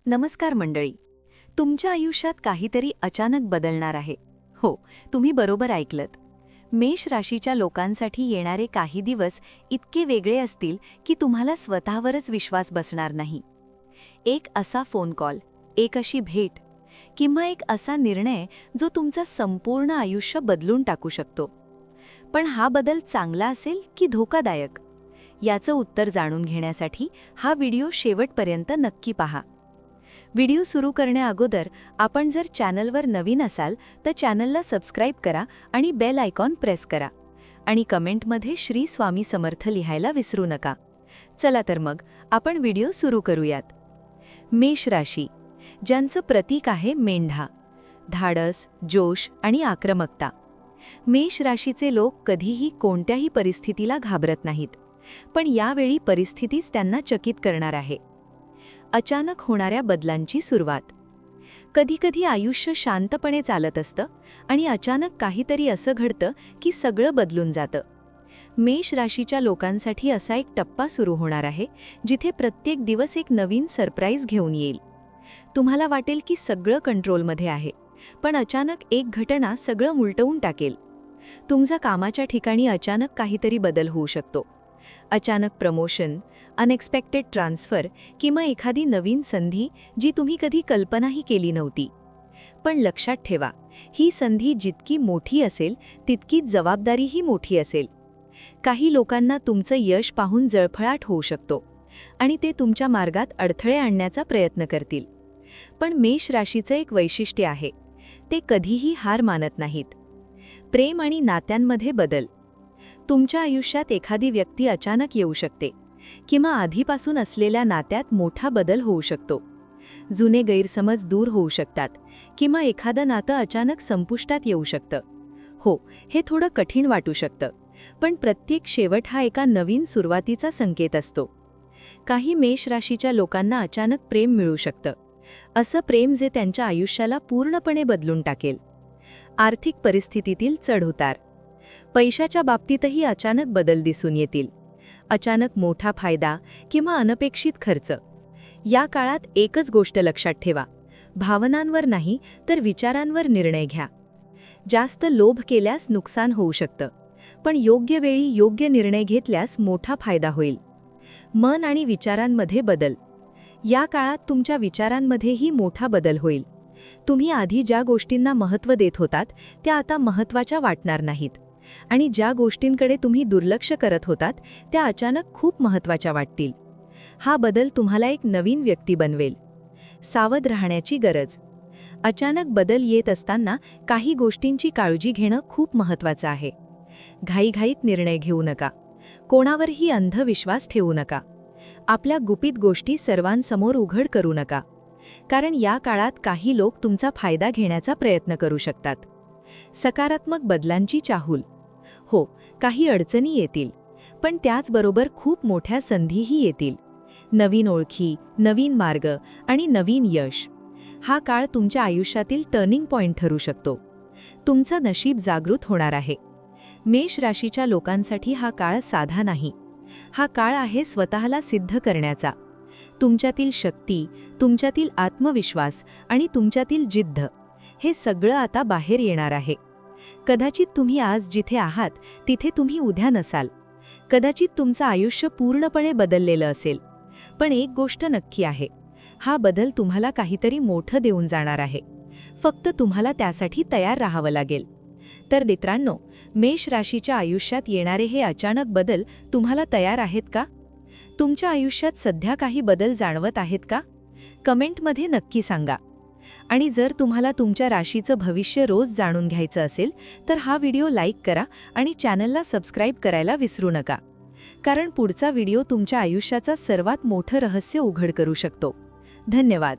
नमस्कार मंडळी. तुमच्या आयुष्यात काहीतरी अचानक बदलणार आहे. हो, तुम्ही बरोबर ऐकलत. मेष राशीच्या लोकांसाठी येणारे काही दिवस इतके वेगळे असतील की तुम्हाला स्वतःवरच विश्वास बसणार नाही. एक असा फोन कॉल, एक अशी भेट किंवा एक असा निर्णय जो तुमचं संपूर्ण आयुष्य बदलून टाकू शकतो. पण हा बदल चांगला असेल की धोकादायक, याचं उत्तर जाणून घेण्यासाठी हा व्हिडिओ शेवटपर्यंत नक्की पहा. व्हिडिओ सुरू करण्याअगोदर आपण जर चॅनलवर नवीन असाल तर चॅनलला सबस्क्राईब करा आणि बेल आयकॉन प्रेस करा आणि कमेंटमध्ये श्री स्वामी समर्थ लिहायला विसरू नका. चला तर मग आपण व्हिडिओ सुरू करूयात. मेष राशी, ज्यांचं प्रतीक आहे मेंढा, धाडस, जोश आणि आक्रमकता. मेष राशीचे लोक कधीही कोणत्याही परिस्थितीला घाबरत नाहीत, पण यावेळी परिस्थितीच त्यांना चकित करणार आहे. अचानक होणाऱ्या बदलांची सुरुवात. कधीकधी आयुष्य शांतपणे चालत असतं आणि अचानक काहीतरी असं घडतं की सगळं बदलून जातं. मेष राशीच्या लोकांसाठी असा एक टप्पा सुरू होणार आहे जिथे प्रत्येक दिवस एक नवीन सरप्राईज घेऊन येईल. तुम्हाला वाटेल की सगळं कंट्रोलमध्ये आहे, पण अचानक एक घटना सगळं उलटवून टाकेल. तुमच्या कामाच्या ठिकाणी अचानक काहीतरी बदल होऊ शकतो. अचानक प्रमोशन, अनएक्सपेक्टेड ट्रान्सफर किंवा एखादी नवीन संधी जी तुम्ही कधी कल्पनाही केली नव्हती. पण लक्षात ठेवा, ही संधी जितकी मोठी असेल तितकीच जबाबदारीही मोठी असेल. काही लोकांना तुमचं यश पाहून जळफळाट होऊ शकतो आणि ते तुमच्या मार्गात अडथळे आणण्याचा प्रयत्न करतील. पण मेष राशीचं एक वैशिष्ट्य आहे, ते कधीही हार मानत नाहीत. प्रेम आणि नात्यांमध्ये बदल. तुमच्या आयुष्यात एखादी व्यक्ती अचानक येऊ शकते किंवा आधीपासून असलेल्या नात्यात मोठा बदल होऊ शकतो. जुने गैरसमज दूर होऊ शकतात किंवा एखादं नातं अचानक संपुष्टात येऊ शकतं. हो, हे थोडं कठीण वाटू शकतं, पण प्रत्येक शेवट हा एका नवीन सुरुवातीचा संकेत असतो. काही मेष राशीच्या लोकांना अचानक प्रेम मिळू शकतं, असं प्रेम जे त्यांच्या आयुष्याला पूर्णपणे बदलून टाकेल. आर्थिक परिस्थितीतील चढउतार. पैशाच्या बाबतीतही अचानक बदल दिसून येतील. अचानक मोठा फायदा किंवा अनपेक्षित खर्च. या काळात एकच गोष्ट लक्षात ठेवा, भावनांवर नाही तर विचारांवर निर्णय घ्या. जास्त लोभ केल्यास नुकसान होऊ शकतं, पण योग्य वेळी योग्य निर्णय घेतल्यास मोठा फायदा होईल. मन आणि विचारांमध्ये बदल. या काळात तुमच्या विचारांमध्येही मोठा बदल होईल. तुम्ही आधी ज्या गोष्टींना महत्त्व देत होतात त्या आता महत्त्वाच्या वाटणार नाहीत आणि ज्या गोष्टींकडे तुम्ही दुर्लक्ष करत होतात त्या अचानक खूप महत्त्वाच्या वाटतील. हा बदल तुम्हाला एक नवीन व्यक्ती बनवेल. सावध राहण्याची गरज. अचानक बदल येत असताना काही गोष्टींची काळजी घेणं खूप महत्त्वाचं आहे. घाईघाईत निर्णय घेऊ नका. कोणावरही अंधविश्वास ठेवू नका. आपल्या गुपित गोष्टी सर्वांसमोर उघड करू नका, कारण या काळात काही लोक तुमचा फायदा घेण्याचा प्रयत्न करू शकतात. सकारात्मक बदलांची चाहूल. हो, काही अडचणी येतील, पण त्याचबरोबर खूप मोठ्या संधीही येतील. नवीन ओळखी, नवीन मार्ग आणि नवीन यश. हा काळ तुमच्या आयुष्यातील टर्निंग पॉइंट ठरू शकतो. तुमचं नशीब जागृत होणार आहे. मेष राशीच्या लोकांसाठी हा काळ साधा नाही. हा काळ आहे स्वतःला सिद्ध करण्याचा. तुमच्यातील शक्ती, तुमच्यातील आत्मविश्वास आणि तुमच्यातील जिद्द, हे सगळं आता बाहेर येणार आहे. कदाचित तुम्ही आज जिथे आहात तिथे तुम्ही उद्या नसाल. कदाचित तुमचं आयुष्य पूर्णपणे बदललेलं असेल, पण एक गोष्ट नक्की आहे, हा बदल तुम्हाला काहीतरी मोठं देऊन जाणार आहे. फक्त तुम्हाला त्यासाठी तयार राहावं लागेल. तर मित्रांनो, मेष राशीच्या आयुष्यात येणारे हे अचानक बदल तुम्हाला तयार आहेत का? तुमच्या आयुष्यात सध्या काही बदल जाणवत आहेत का? कमेंटमध्ये नक्की सांगा. आणि जर तुम्हाला तुमच्या राशीचं भविष्य रोज जाणून घ्यायचं असेल तर हा व्हिडिओ लाईक करा आणि चॅनलला सबस्क्राईब करायला विसरू नका, कारण पुढचा व्हिडिओ तुमच्या आयुष्याचा सर्वात मोठं रहस्य उघड करू शकतो. धन्यवाद.